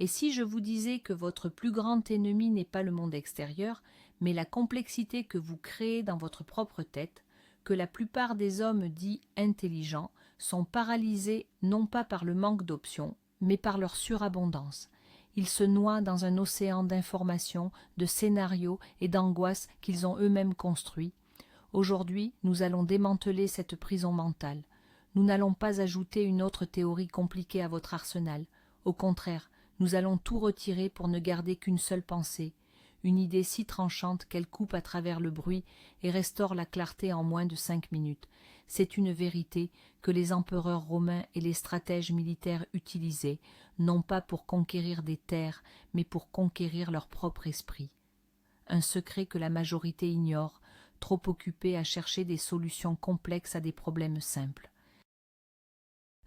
Et si je vous disais que votre plus grand ennemi n'est pas le monde extérieur, mais la complexité que vous créez dans votre propre tête, que la plupart des hommes dits intelligents sont paralysés non pas par le manque d'options, mais par leur surabondance. Ils se noient dans un océan d'informations, de scénarios et d'angoisses qu'ils ont eux-mêmes construits. Aujourd'hui, nous allons démanteler cette prison mentale. Nous n'allons pas ajouter une autre théorie compliquée à votre arsenal. Au contraire, nous allons tout retirer pour ne garder qu'une seule pensée, une idée si tranchante qu'elle coupe à travers le bruit et restaure la clarté en moins de 5 minutes. C'est une vérité que les empereurs romains et les stratèges militaires utilisaient, non pas pour conquérir des terres, mais pour conquérir leur propre esprit. Un secret que la majorité ignore, trop occupée à chercher des solutions complexes à des problèmes simples.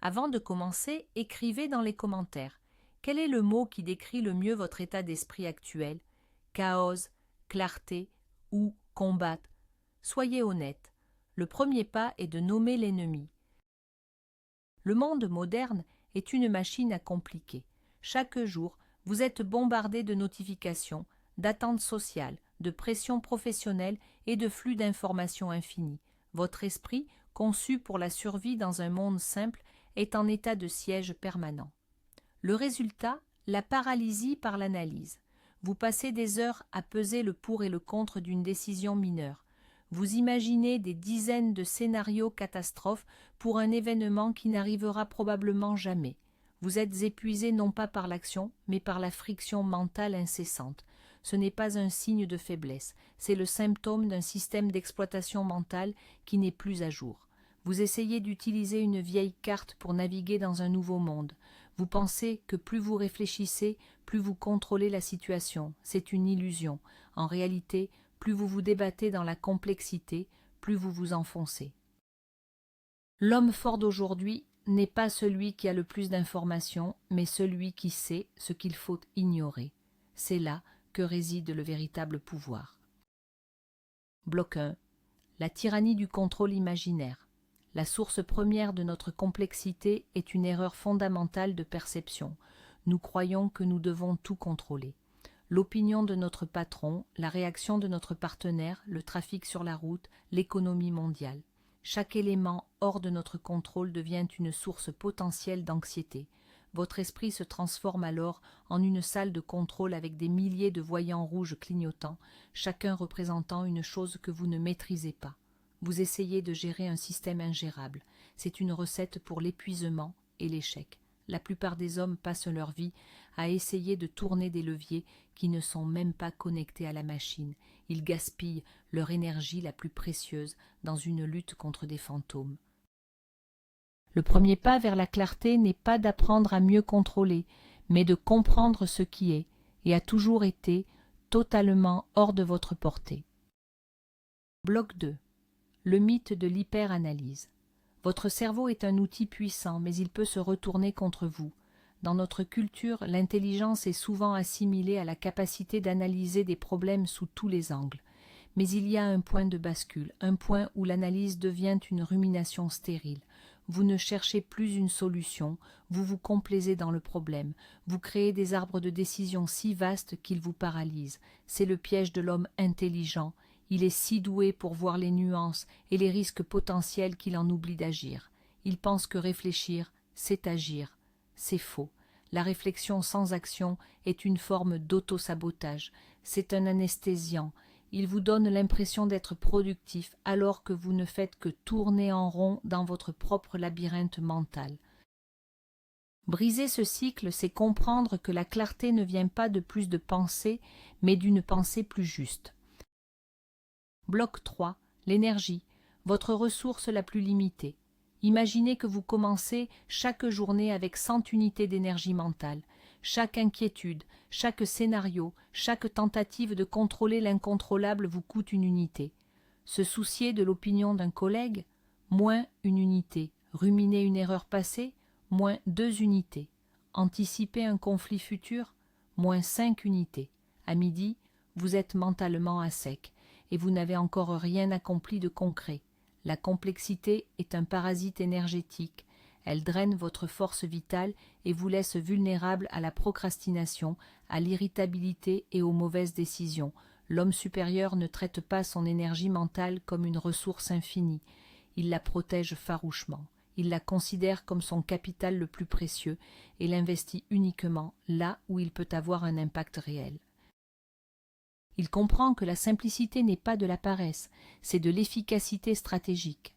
Avant de commencer, écrivez dans les commentaires. Quel est le mot qui décrit le mieux votre état d'esprit actuel? Chaos, clarté ou combattre? Soyez honnête. Le premier pas est de nommer l'ennemi. Le monde moderne est une machine à compliquer. Chaque jour, vous êtes bombardé de notifications, d'attentes sociales, de pressions professionnelles et de flux d'informations infinis. Votre esprit, conçu pour la survie dans un monde simple, est en état de siège permanent. Le résultat, la paralysie par l'analyse. Vous passez des heures à peser le pour et le contre d'une décision mineure. Vous imaginez des dizaines de scénarios catastrophes pour un événement qui n'arrivera probablement jamais. Vous êtes épuisé non pas par l'action, mais par la friction mentale incessante. Ce n'est pas un signe de faiblesse, c'est le symptôme d'un système d'exploitation mentale qui n'est plus à jour. Vous essayez d'utiliser une vieille carte pour naviguer dans un nouveau monde. Vous pensez que plus vous réfléchissez, plus vous contrôlez la situation. C'est une illusion. En réalité, plus vous vous débattez dans la complexité, plus vous vous enfoncez. L'homme fort d'aujourd'hui n'est pas celui qui a le plus d'informations, mais celui qui sait ce qu'il faut ignorer. C'est là que réside le véritable pouvoir. Bloc 1. La tyrannie du contrôle imaginaire. La source première de notre complexité est une erreur fondamentale de perception. Nous croyons que nous devons tout contrôler. L'opinion de notre patron, la réaction de notre partenaire, le trafic sur la route, l'économie mondiale. Chaque élément hors de notre contrôle devient une source potentielle d'anxiété. Votre esprit se transforme alors en une salle de contrôle avec des milliers de voyants rouges clignotants, chacun représentant une chose que vous ne maîtrisez pas. Vous essayez de gérer un système ingérable. C'est une recette pour l'épuisement et l'échec. La plupart des hommes passent leur vie à essayer de tourner des leviers qui ne sont même pas connectés à la machine. Ils gaspillent leur énergie la plus précieuse dans une lutte contre des fantômes. Le premier pas vers la clarté n'est pas d'apprendre à mieux contrôler, mais de comprendre ce qui est, et a toujours été, totalement hors de votre portée. Bloc 2. Le mythe de l'hyperanalyse. Votre cerveau est un outil puissant, mais il peut se retourner contre vous. Dans notre culture, l'intelligence est souvent assimilée à la capacité d'analyser des problèmes sous tous les angles. Mais il y a un point de bascule, un point où l'analyse devient une rumination stérile. Vous ne cherchez plus une solution, vous vous complaisez dans le problème. Vous créez des arbres de décision si vastes qu'ils vous paralysent. C'est le piège de l'homme intelligent. Il est si doué pour voir les nuances et les risques potentiels qu'il en oublie d'agir. Il pense que réfléchir, c'est agir. C'est faux. La réflexion sans action est une forme d'auto-sabotage. C'est un anesthésiant. Il vous donne l'impression d'être productif alors que vous ne faites que tourner en rond dans votre propre labyrinthe mental. Briser ce cycle, c'est comprendre que la clarté ne vient pas de plus de pensée, mais d'une pensée plus juste. Bloc 3. L'énergie, votre ressource la plus limitée. Imaginez que vous commencez chaque journée avec 100 unités d'énergie mentale. Chaque inquiétude, chaque scénario, chaque tentative de contrôler l'incontrôlable vous coûte une unité. Se soucier de l'opinion d'un collègue, moins une unité. Ruminer une erreur passée, moins 2 unités. Anticiper un conflit futur, moins 5 unités. À midi, vous êtes mentalement à sec et vous n'avez encore rien accompli de concret. La complexité est un parasite énergétique. Elle draine votre force vitale et vous laisse vulnérable à la procrastination, à l'irritabilité et aux mauvaises décisions. L'homme supérieur ne traite pas son énergie mentale comme une ressource infinie. Il la protège farouchement. Il la considère comme son capital le plus précieux et l'investit uniquement là où il peut avoir un impact réel. Il comprend que la simplicité n'est pas de la paresse, c'est de l'efficacité stratégique.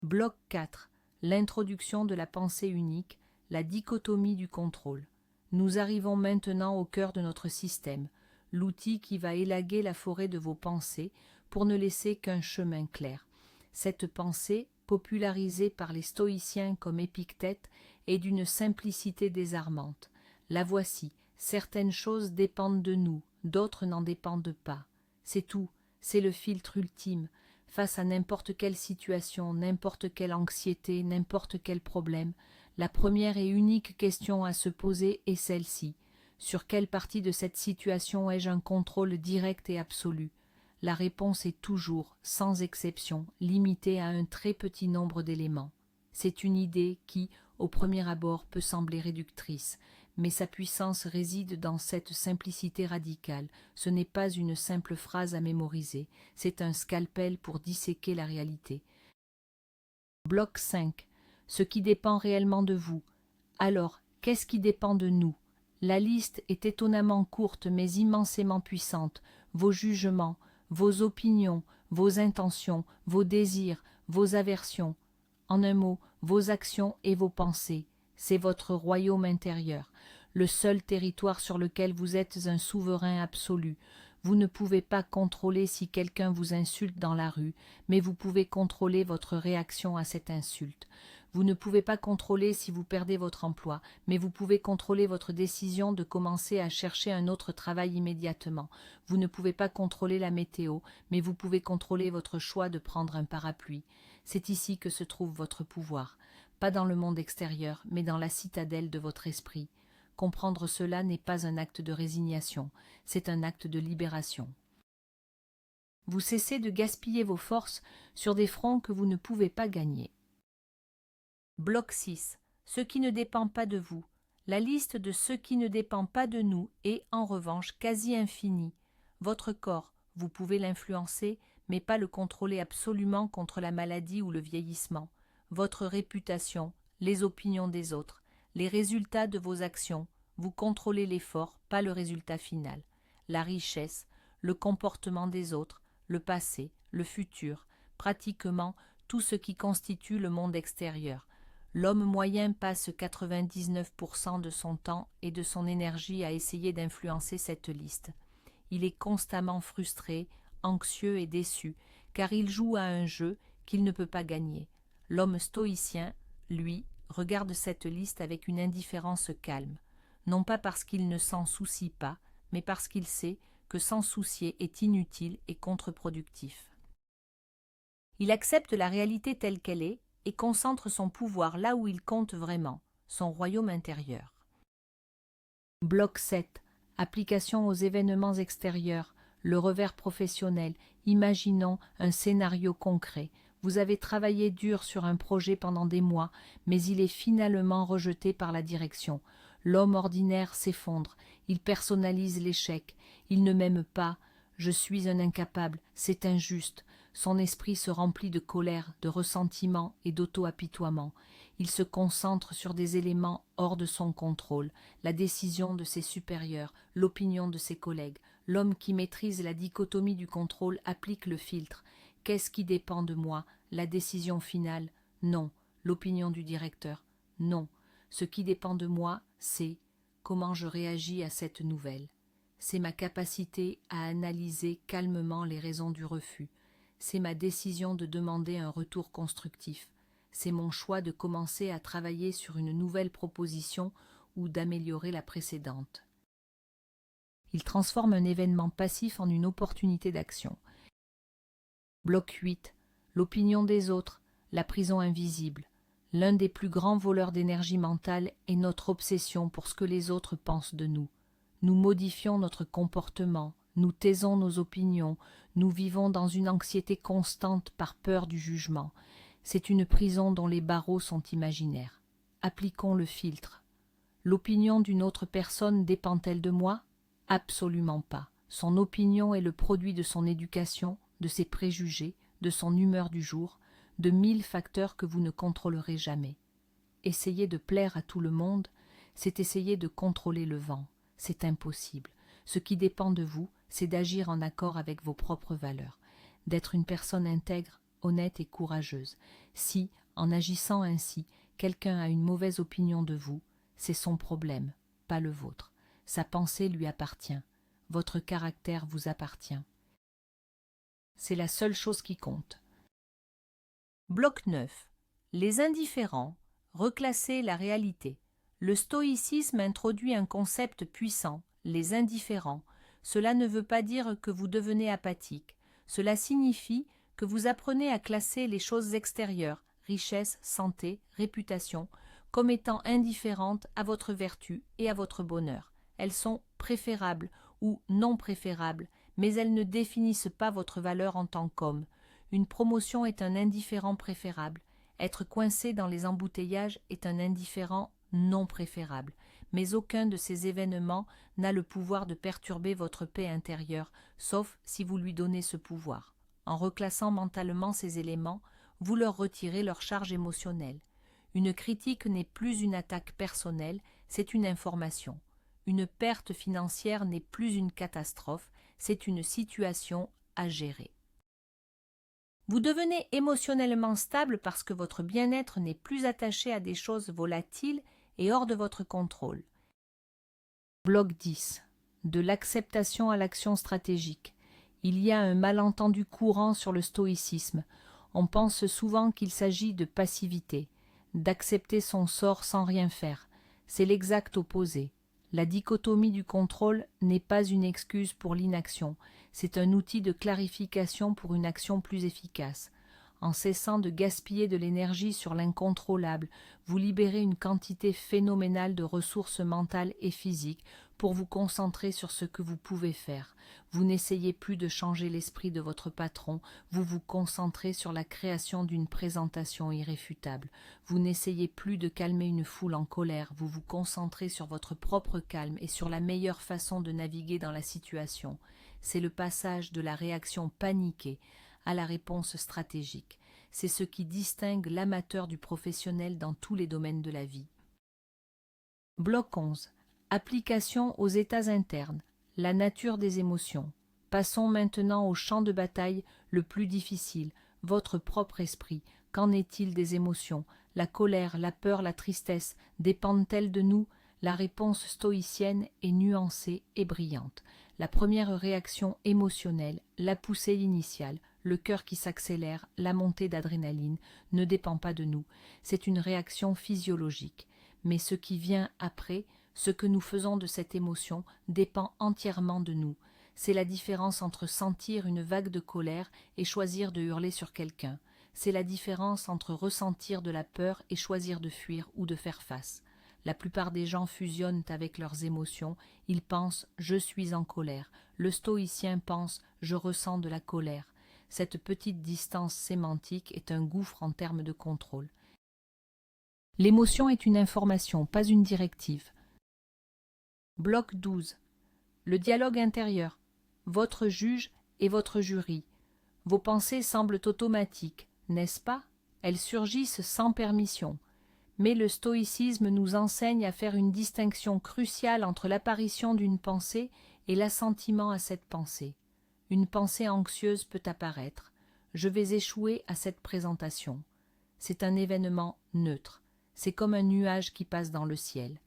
Bloc 4. L'introduction de la pensée unique, la dichotomie du contrôle. Nous arrivons maintenant au cœur de notre système, l'outil qui va élaguer la forêt de vos pensées pour ne laisser qu'un chemin clair. Cette pensée, popularisée par les stoïciens comme Épictète, est d'une simplicité désarmante. La voici, certaines choses dépendent de nous, d'autres n'en dépendent pas. C'est tout, c'est le filtre ultime. Face à n'importe quelle situation, n'importe quelle anxiété, n'importe quel problème, la première et unique question à se poser est celle-ci. Sur quelle partie de cette situation ai-je un contrôle direct et absolu? La réponse est toujours, sans exception, limitée à un très petit nombre d'éléments. C'est une idée qui, au premier abord, peut sembler réductrice, mais sa puissance réside dans cette simplicité radicale. Ce n'est pas une simple phrase à mémoriser, c'est un scalpel pour disséquer la réalité. Bloc 5. Ce qui dépend réellement de vous. Alors, qu'est-ce qui dépend de nous? La liste est étonnamment courte mais immensément puissante. Vos jugements, vos opinions, vos intentions, vos désirs, vos aversions. En un mot, vos actions et vos pensées. C'est votre royaume intérieur, le seul territoire sur lequel vous êtes un souverain absolu. Vous ne pouvez pas contrôler si quelqu'un vous insulte dans la rue, mais vous pouvez contrôler votre réaction à cette insulte. Vous ne pouvez pas contrôler si vous perdez votre emploi, mais vous pouvez contrôler votre décision de commencer à chercher un autre travail immédiatement. Vous ne pouvez pas contrôler la météo, mais vous pouvez contrôler votre choix de prendre un parapluie. C'est ici que se trouve votre pouvoir, pas dans le monde extérieur, mais dans la citadelle de votre esprit. Comprendre cela n'est pas un acte de résignation, c'est un acte de libération. Vous cessez de gaspiller vos forces sur des fronts que vous ne pouvez pas gagner. Bloc 6. Ce qui ne dépend pas de vous. La liste de ce qui ne dépend pas de nous est, en revanche, quasi infinie. Votre corps, vous pouvez l'influencer, mais pas le contrôler absolument contre la maladie ou le vieillissement. Votre réputation, les opinions des autres, les résultats de vos actions, vous contrôlez l'effort, pas le résultat final. La richesse, le comportement des autres, le passé, le futur, pratiquement tout ce qui constitue le monde extérieur. L'homme moyen passe 99% de son temps et de son énergie à essayer d'influencer cette liste. Il est constamment frustré, anxieux et déçu, car il joue à un jeu qu'il ne peut pas gagner. L'homme stoïcien, lui, regarde cette liste avec une indifférence calme, non pas parce qu'il ne s'en soucie pas, mais parce qu'il sait que s'en soucier est inutile et contre-productif. Il accepte la réalité telle qu'elle est et concentre son pouvoir là où il compte vraiment, son royaume intérieur. Bloc 7. Application aux événements extérieurs, le revers professionnel. Imaginons un scénario concret. Vous avez travaillé dur sur un projet pendant des mois, mais il est finalement rejeté par la direction. L'homme ordinaire s'effondre, il personnalise l'échec, il ne m'aime pas, je suis un incapable, c'est injuste. Son esprit se remplit de colère, de ressentiment et d'auto-apitoiement. Il se concentre sur des éléments hors de son contrôle, la décision de ses supérieurs, l'opinion de ses collègues. L'homme qui maîtrise la dichotomie du contrôle applique le filtre. Qu'est-ce qui dépend de moi? La décision finale? Non. L'opinion du directeur? Non. Ce qui dépend de moi, c'est comment je réagis à cette nouvelle. C'est ma capacité à analyser calmement les raisons du refus. C'est ma décision de demander un retour constructif. C'est mon choix de commencer à travailler sur une nouvelle proposition ou d'améliorer la précédente. Il transforme un événement passif en une opportunité d'action. Bloc 8. L'opinion des autres, la prison invisible. L'un des plus grands voleurs d'énergie mentale est notre obsession pour ce que les autres pensent de nous. Nous modifions notre comportement, nous taisons nos opinions, nous vivons dans une anxiété constante par peur du jugement. C'est une prison dont les barreaux sont imaginaires. Appliquons le filtre. L'opinion d'une autre personne dépend-elle de moi? Absolument pas. Son opinion est le produit de son éducation, de ses préjugés, de son humeur du jour, de 1000 facteurs que vous ne contrôlerez jamais. Essayer de plaire à tout le monde, c'est essayer de contrôler le vent. C'est impossible. Ce qui dépend de vous, c'est d'agir en accord avec vos propres valeurs, d'être une personne intègre, honnête et courageuse. Si, en agissant ainsi, quelqu'un a une mauvaise opinion de vous, c'est son problème, pas le vôtre. Sa pensée lui appartient. Votre caractère vous appartient. C'est la seule chose qui compte. Bloc 9. Les indifférents. Reclasser la réalité. Le stoïcisme introduit un concept puissant, les indifférents. Cela ne veut pas dire que vous devenez apathique. Cela signifie que vous apprenez à classer les choses extérieures, richesse, santé, réputation, comme étant indifférentes à votre vertu et à votre bonheur. Elles sont préférables ou non préférables, mais elles ne définissent pas votre valeur en tant qu'homme. Une promotion est un indifférent préférable. Être coincé dans les embouteillages est un indifférent non préférable. Mais aucun de ces événements n'a le pouvoir de perturber votre paix intérieure, sauf si vous lui donnez ce pouvoir. En reclassant mentalement ces éléments, vous leur retirez leur charge émotionnelle. Une critique n'est plus une attaque personnelle, c'est une information. Une perte financière n'est plus une catastrophe, c'est une situation à gérer. Vous devenez émotionnellement stable parce que votre bien-être n'est plus attaché à des choses volatiles et hors de votre contrôle. Bloc 10. De l'acceptation à l'action stratégique. Il y a un malentendu courant sur le stoïcisme. On pense souvent qu'il s'agit de passivité, d'accepter son sort sans rien faire. C'est l'exact opposé. La dichotomie du contrôle n'est pas une excuse pour l'inaction, c'est un outil de clarification pour une action plus efficace. En cessant de gaspiller de l'énergie sur l'incontrôlable, vous libérez une quantité phénoménale de ressources mentales et physiques pour vous concentrer sur ce que vous pouvez faire. Vous n'essayez plus de changer l'esprit de votre patron, vous vous concentrez sur la création d'une présentation irréfutable. Vous n'essayez plus de calmer une foule en colère, vous vous concentrez sur votre propre calme et sur la meilleure façon de naviguer dans la situation. C'est le passage de la réaction paniquée à la réponse stratégique. C'est ce qui distingue l'amateur du professionnel dans tous les domaines de la vie. Bloc 11. Application aux états internes. La nature des émotions. Passons maintenant au champ de bataille le plus difficile, votre propre esprit. Qu'en est-il des émotions? La colère, la peur, la tristesse dépendent-elles de nous? La réponse stoïcienne est nuancée et brillante. La première réaction émotionnelle, la poussée initiale, le cœur qui s'accélère, la montée d'adrénaline, ne dépend pas de nous. C'est une réaction physiologique. Mais ce qui vient après, ce que nous faisons de cette émotion, dépend entièrement de nous. C'est la différence entre sentir une vague de colère et choisir de hurler sur quelqu'un. C'est la différence entre ressentir de la peur et choisir de fuir ou de faire face. La plupart des gens fusionnent avec leurs émotions, ils pensent « je suis en colère », le stoïcien pense « je ressens de la colère ». Cette petite distance sémantique est un gouffre en termes de contrôle. L'émotion est une information, pas une directive. Bloc 12. Le dialogue intérieur. Votre juge et votre jury. Vos pensées semblent automatiques, n'est-ce pas? Elles surgissent sans permission. Mais le stoïcisme nous enseigne à faire une distinction cruciale entre l'apparition d'une pensée et l'assentiment à cette pensée. Une pensée anxieuse peut apparaître. Je vais échouer à cette présentation. C'est un événement neutre. C'est comme un nuage qui passe dans le ciel.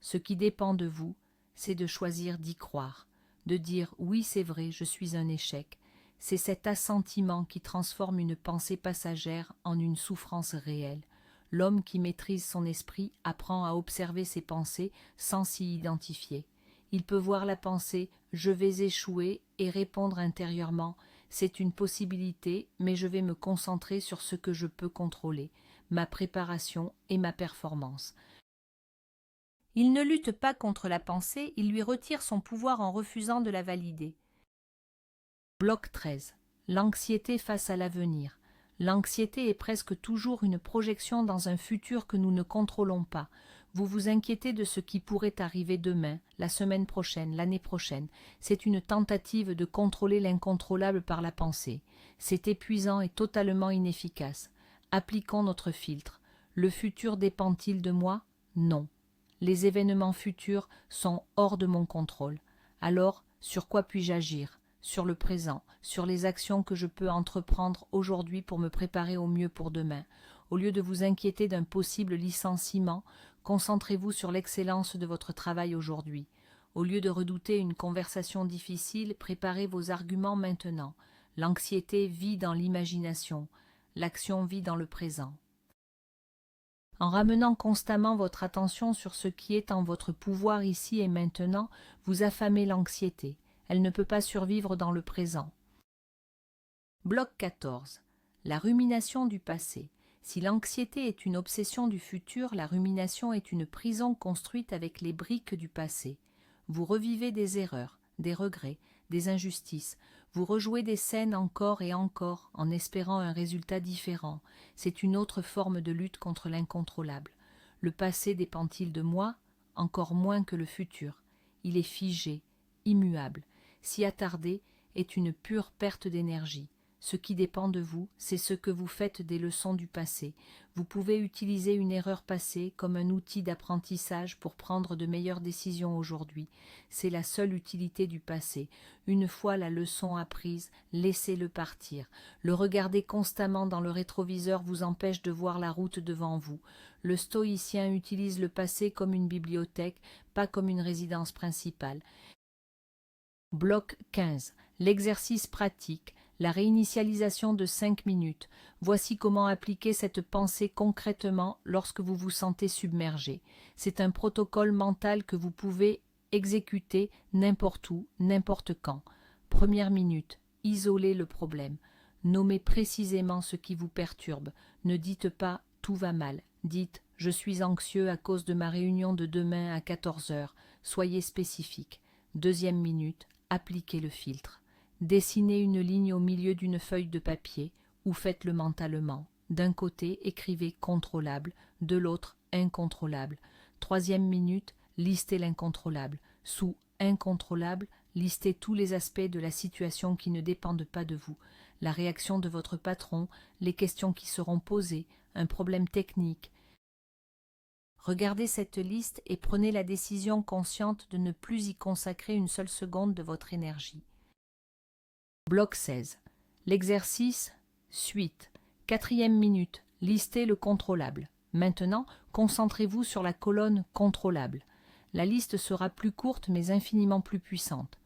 Ce qui dépend de vous, c'est de choisir d'y croire, de dire « oui, c'est vrai, je suis un échec ». C'est cet assentiment qui transforme une pensée passagère en une souffrance réelle. L'homme qui maîtrise son esprit apprend à observer ses pensées sans s'y identifier. Il peut voir la pensée « je vais échouer » et répondre intérieurement « c'est une possibilité, mais je vais me concentrer sur ce que je peux contrôler, ma préparation et ma performance ». Il ne lutte pas contre la pensée, il lui retire son pouvoir en refusant de la valider. Bloc 13. L'anxiété face à l'avenir. L'anxiété est presque toujours une projection dans un futur que nous ne contrôlons pas. Vous vous inquiétez de ce qui pourrait arriver demain, la semaine prochaine, l'année prochaine. C'est une tentative de contrôler l'incontrôlable par la pensée. C'est épuisant et totalement inefficace. Appliquons notre filtre. Le futur dépend-il de moi? Non. Les événements futurs sont hors de mon contrôle. Alors, sur quoi puis-je agir? Sur le présent, sur les actions que je peux entreprendre aujourd'hui pour me préparer au mieux pour demain. Au lieu de vous inquiéter d'un possible licenciement, concentrez-vous sur l'excellence de votre travail aujourd'hui. Au lieu de redouter une conversation difficile, préparez vos arguments maintenant. L'anxiété vit dans l'imagination, l'action vit dans le présent. En ramenant constamment votre attention sur ce qui est en votre pouvoir ici et maintenant, vous affamez l'anxiété. Elle ne peut pas survivre dans le présent. Bloc 14. La rumination du passé. Si l'anxiété est une obsession du futur, la rumination est une prison construite avec les briques du passé. Vous revivez des erreurs, des regrets, des injustices. Vous rejouez des scènes encore et encore en espérant un résultat différent. C'est une autre forme de lutte contre l'incontrôlable. Le passé dépend-il de moi? Encore moins que le futur. Il est figé, immuable. S'y attarder est une pure perte d'énergie. Ce qui dépend de vous, c'est ce que vous faites des leçons du passé. Vous pouvez utiliser une erreur passée comme un outil d'apprentissage pour prendre de meilleures décisions aujourd'hui. C'est la seule utilité du passé. Une fois la leçon apprise, laissez-le partir. Le regarder constamment dans le rétroviseur vous empêche de voir la route devant vous. Le stoïcien utilise le passé comme une bibliothèque, pas comme une résidence principale. Bloc 15. L'exercice pratique. La réinitialisation de 5 minutes. Voici comment appliquer cette pensée concrètement lorsque vous vous sentez submergé. C'est un protocole mental que vous pouvez exécuter n'importe où, n'importe quand. Première minute, isolez le problème. Nommez précisément ce qui vous perturbe. Ne dites pas « tout va mal ». Dites « je suis anxieux à cause de ma réunion de demain à 14 heures ». Soyez spécifique. Deuxième minute, appliquez le filtre. Dessinez une ligne au milieu d'une feuille de papier ou faites-le mentalement. D'un côté, écrivez « contrôlable », de l'autre « incontrôlable ». Troisième minute, listez l'incontrôlable. Sous « incontrôlable », listez tous les aspects de la situation qui ne dépendent pas de vous. La réaction de votre patron, les questions qui seront posées, un problème technique. Regardez cette liste et prenez la décision consciente de ne plus y consacrer une seule seconde de votre énergie. Bloc 16. L'exercice suite. Quatrième minute. Listez le contrôlable. Maintenant, concentrez-vous sur la colonne contrôlable. La liste sera plus courte mais infiniment plus puissante.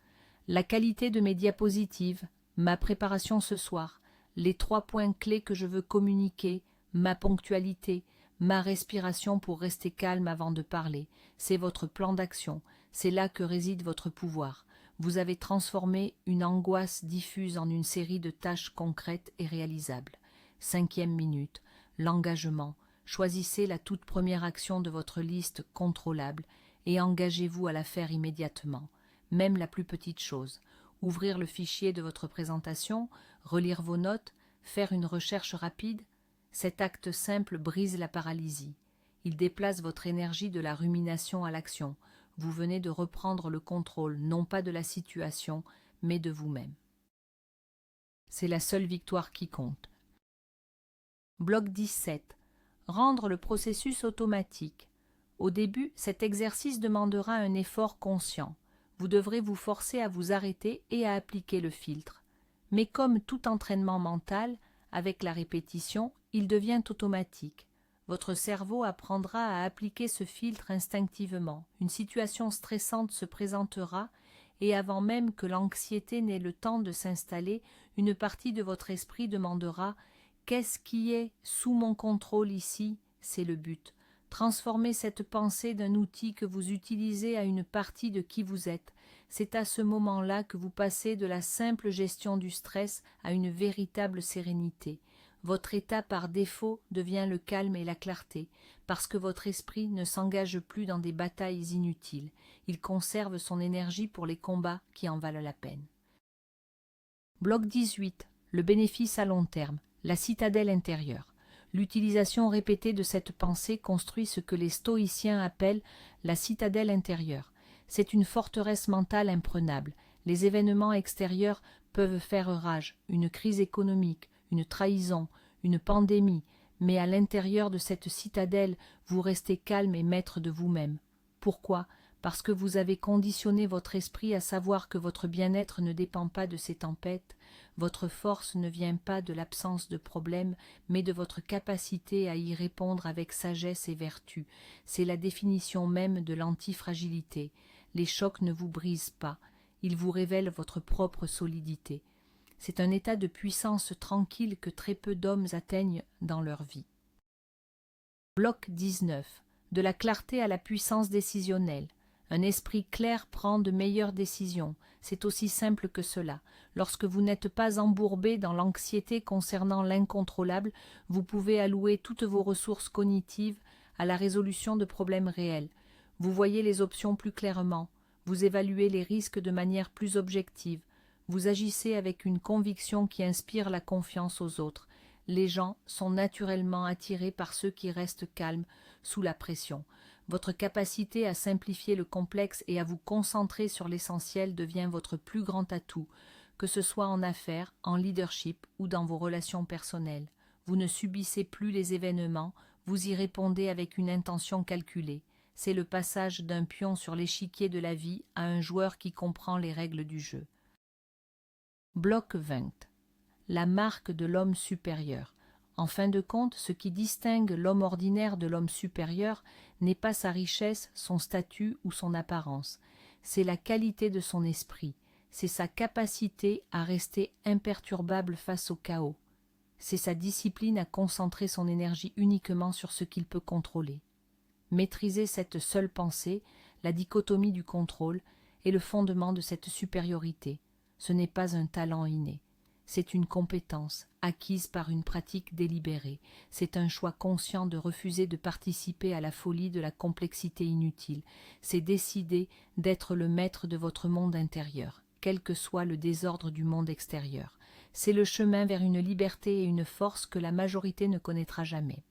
La qualité de mes diapositives, ma préparation ce soir, les 3 points clés que je veux communiquer, ma ponctualité, ma respiration pour rester calme avant de parler, c'est votre plan d'action, c'est là que réside votre pouvoir. Vous avez transformé une angoisse diffuse en une série de tâches concrètes et réalisables. Cinquième minute, l'engagement. Choisissez la toute première action de votre liste contrôlable et engagez-vous à la faire immédiatement, même la plus petite chose. Ouvrir le fichier de votre présentation, relire vos notes, faire une recherche rapide. Cet acte simple brise la paralysie. Il déplace votre énergie de la rumination à l'action. Vous venez de reprendre le contrôle, non pas de la situation, mais de vous-même. C'est la seule victoire qui compte. Bloc 17. Rendre le processus automatique. Au début, cet exercice demandera un effort conscient. Vous devrez vous forcer à vous arrêter et à appliquer le filtre. Mais comme tout entraînement mental, avec la répétition, il devient automatique. Votre cerveau apprendra à appliquer ce filtre instinctivement. Une situation stressante se présentera et avant même que l'anxiété n'ait le temps de s'installer, une partie de votre esprit demandera « Qu'est-ce qui est sous mon contrôle ici ?» C'est le but. Transformez cette pensée d'un outil que vous utilisez à une partie de qui vous êtes. C'est à ce moment-là que vous passez de la simple gestion du stress à une véritable sérénité. Votre état par défaut devient le calme et la clarté, parce que votre esprit ne s'engage plus dans des batailles inutiles. Il conserve son énergie pour les combats qui en valent la peine. Bloc 18. Le bénéfice à long terme. La citadelle intérieure. L'utilisation répétée de cette pensée construit ce que les stoïciens appellent la citadelle intérieure. C'est une forteresse mentale imprenable. Les événements extérieurs peuvent faire rage, une crise économique, une trahison, une pandémie, mais à l'intérieur de cette citadelle, vous restez calme et maître de vous-même. Pourquoi ? Parce que vous avez conditionné votre esprit à savoir que votre bien-être ne dépend pas de ces tempêtes, votre force ne vient pas de l'absence de problèmes, mais de votre capacité à y répondre avec sagesse et vertu. C'est la définition même de l'antifragilité. Les chocs ne vous brisent pas, ils vous révèlent votre propre solidité. C'est un état de puissance tranquille que très peu d'hommes atteignent dans leur vie. Bloc 19. De la clarté à la puissance décisionnelle. Un esprit clair prend de meilleures décisions. C'est aussi simple que cela. Lorsque vous n'êtes pas embourbé dans l'anxiété concernant l'incontrôlable, vous pouvez allouer toutes vos ressources cognitives à la résolution de problèmes réels. Vous voyez les options plus clairement. Vous évaluez les risques de manière plus objective. Vous agissez avec une conviction qui inspire la confiance aux autres. Les gens sont naturellement attirés par ceux qui restent calmes sous la pression. Votre capacité à simplifier le complexe et à vous concentrer sur l'essentiel devient votre plus grand atout, que ce soit en affaires, en leadership ou dans vos relations personnelles. Vous ne subissez plus les événements, vous y répondez avec une intention calculée. C'est le passage d'un pion sur l'échiquier de la vie à un joueur qui comprend les règles du jeu. Bloc 20. La marque de l'homme supérieur. En fin de compte, ce qui distingue l'homme ordinaire de l'homme supérieur n'est pas sa richesse, son statut ou son apparence. C'est la qualité de son esprit. C'est sa capacité à rester imperturbable face au chaos. C'est sa discipline à concentrer son énergie uniquement sur ce qu'il peut contrôler. Maîtriser cette seule pensée, la dichotomie du contrôle, est le fondement de cette supériorité. Ce n'est pas un talent inné. C'est une compétence acquise par une pratique délibérée. C'est un choix conscient de refuser de participer à la folie de la complexité inutile. C'est décider d'être le maître de votre monde intérieur, quel que soit le désordre du monde extérieur. C'est le chemin vers une liberté et une force que la majorité ne connaîtra jamais.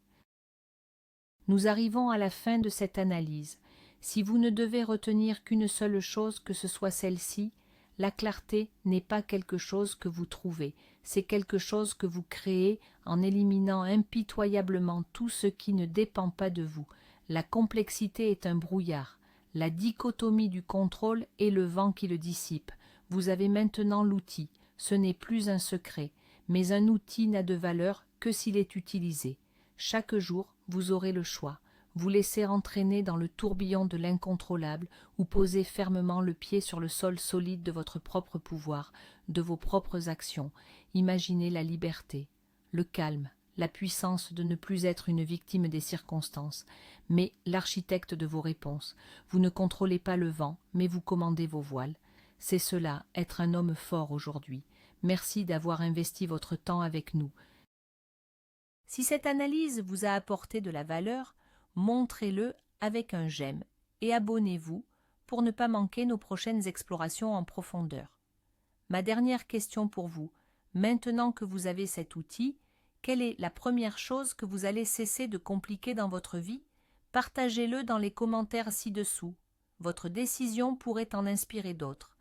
Nous arrivons à la fin de cette analyse. Si vous ne devez retenir qu'une seule chose, que ce soit celle-ci, la clarté n'est pas quelque chose que vous trouvez, c'est quelque chose que vous créez en éliminant impitoyablement tout ce qui ne dépend pas de vous. La complexité est un brouillard, la dichotomie du contrôle est le vent qui le dissipe. Vous avez maintenant l'outil, ce n'est plus un secret, mais un outil n'a de valeur que s'il est utilisé. Chaque jour, vous aurez le choix. Vous laisser entraîner dans le tourbillon de l'incontrôlable ou poser fermement le pied sur le sol solide de votre propre pouvoir, de vos propres actions. Imaginez la liberté, le calme, la puissance de ne plus être une victime des circonstances, mais l'architecte de vos réponses. Vous ne contrôlez pas le vent, mais vous commandez vos voiles. C'est cela, être un homme fort aujourd'hui. Merci d'avoir investi votre temps avec nous. Si cette analyse vous a apporté de la valeur, montrez-le avec un j'aime et abonnez-vous pour ne pas manquer nos prochaines explorations en profondeur. Ma dernière question pour vous, maintenant que vous avez cet outil, quelle est la première chose que vous allez cesser de compliquer dans votre vie? Partagez-le dans les commentaires ci-dessous. Votre décision pourrait en inspirer d'autres.